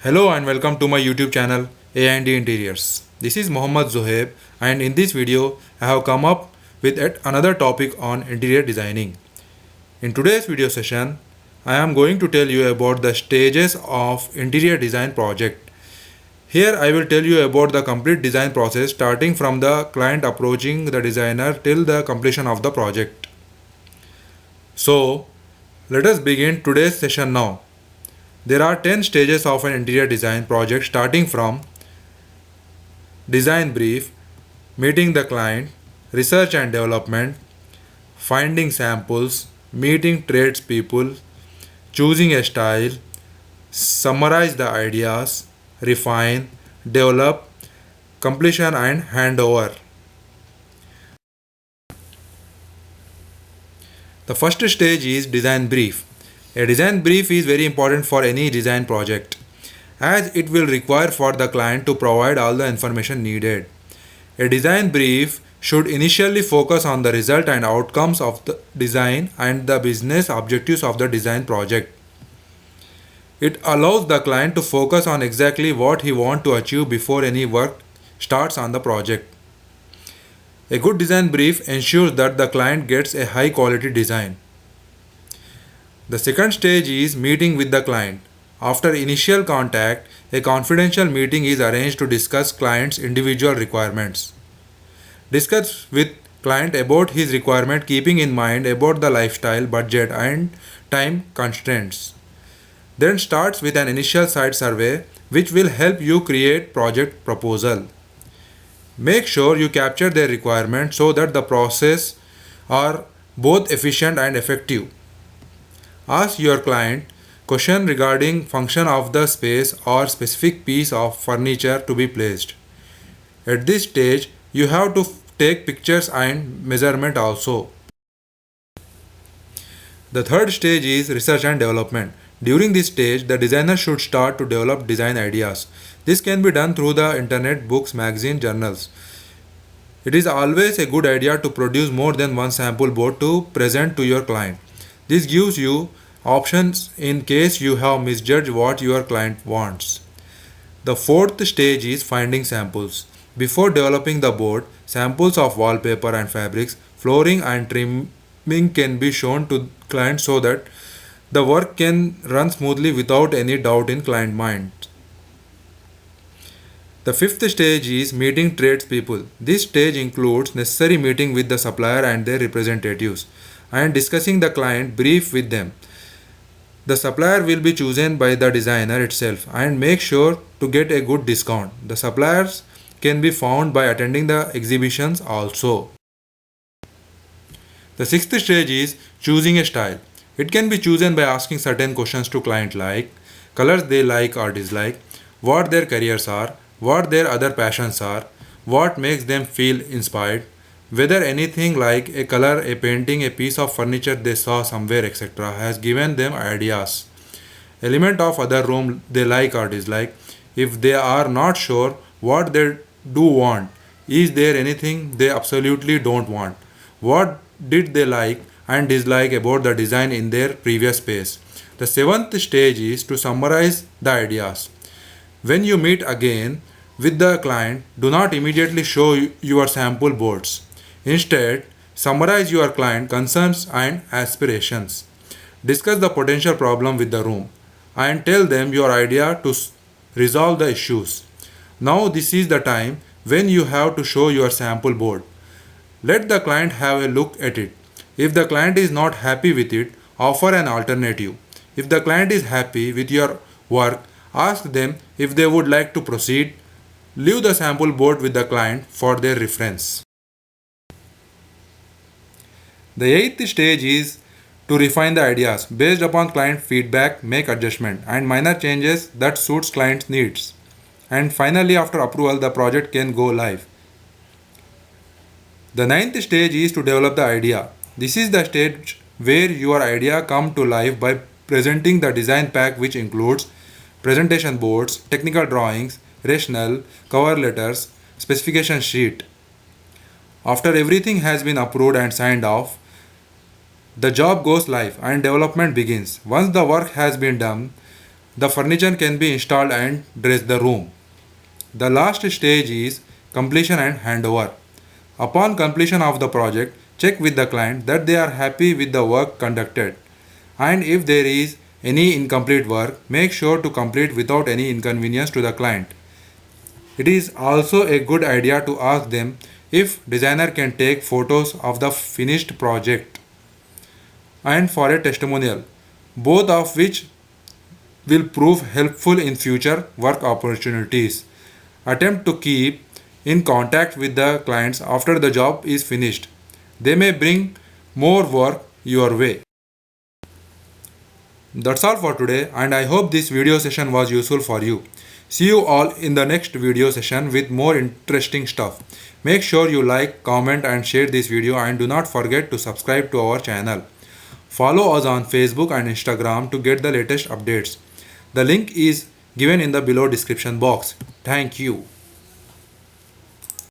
Hello and welcome to my YouTube channel A&D Interiors. This is Mohammad Zohaib, and in this video I have come up with yet another topic on interior designing. In today's video session I am going to tell you about the stages of interior design project. Here I will tell you about the complete design process starting from the client approaching the designer till the completion of the project. So let us begin today's session now. There are 10 stages of an interior design project starting from design brief, meeting the client, research and development, finding samples, meeting tradespeople, choosing a style, summarize the ideas, refine, develop, completion and handover. The first stage is design brief. A design brief is very important for any design project, as it will require for the client to provide all the information needed. A design brief should initially focus on the result and outcomes of the design and the business objectives of the design project. It allows the client to focus on exactly what he wants to achieve before any work starts on the project. A good design brief ensures that the client gets a high quality design. The second stage is meeting with the client. After initial contact, a confidential meeting is arranged to discuss client's individual requirements. Discuss with client about his requirement, keeping in mind about the lifestyle, budget and time constraints. Then starts with an initial site survey which will help you create project proposal. Make sure you capture their requirements so that the process are both efficient and effective. Ask your client question regarding function of the space or specific piece of furniture to be placed. At this stage, you have to take pictures and measurement also. The third stage is research and development. During this stage, the designer should start to develop design ideas. This can be done through the internet, books, magazine, journals. It is always a good idea to produce more than one sample board to present to your client. This gives you options in case you have misjudged what your client wants. The fourth stage is finding samples. Before developing the board, samples of wallpaper and fabrics, flooring and trimming can be shown to client so that the work can run smoothly without any doubt in client mind. The fifth stage is meeting tradespeople. This stage includes necessary meeting with the supplier and their representatives and discussing the client brief with them. The supplier will be chosen by the designer itself, and make sure to get a good discount. The suppliers can be found by attending the exhibitions also. The sixth stage is choosing a style. It can be chosen by asking certain questions to client like colors they like or dislike, what their careers are, what their other passions are, what makes them feel inspired, whether anything like a color, a painting, a piece of furniture they saw somewhere, etc., has given them ideas. Element of other room they like or dislike. If they are not sure what they do want, is there anything they absolutely don't want? What did they like and dislike about the design in their previous space? The seventh stage is to summarize the ideas. When you meet again with the client, do not immediately show your sample boards. Instead, summarize your client concerns and aspirations. Discuss the potential problem with the room and tell them your idea to resolve the issues. Now this is the time when you have to show your sample board. Let the client have a look at it. If the client is not happy with it, offer an alternative. If the client is happy with your work, ask them if they would like to proceed. Leave the sample board with the client for their reference. The eighth stage is to refine the ideas. Based upon client feedback, make adjustment and minor changes that suits client's needs. And finally, after approval, the project can go live. The ninth stage is to develop the idea. This is the stage where your idea come to life by presenting the design pack, which includes presentation boards, technical drawings, rationale, cover letters, specification sheet. After everything has been approved and signed off, the job goes live and development begins. Once the work has been done, the furniture can be installed and dress the room. The last stage is completion and handover. Upon completion of the project, check with the client that they are happy with the work conducted. And if there is any incomplete work, make sure to complete without any inconvenience to the client. It is also a good idea to ask them if designer can take photos of the finished project and for a testimonial, both of which will prove helpful in future work opportunities. Attempt to keep in contact with the clients after the job is finished. They may bring more work your way. That's all for today, and I hope this video session was useful for you. See you all in the next video session with more interesting stuff. Make sure you like, comment and share this video, and do not forget to subscribe to our channel. Follow us on Facebook and Instagram to get the latest updates. The link is given in the below description box. Thank you.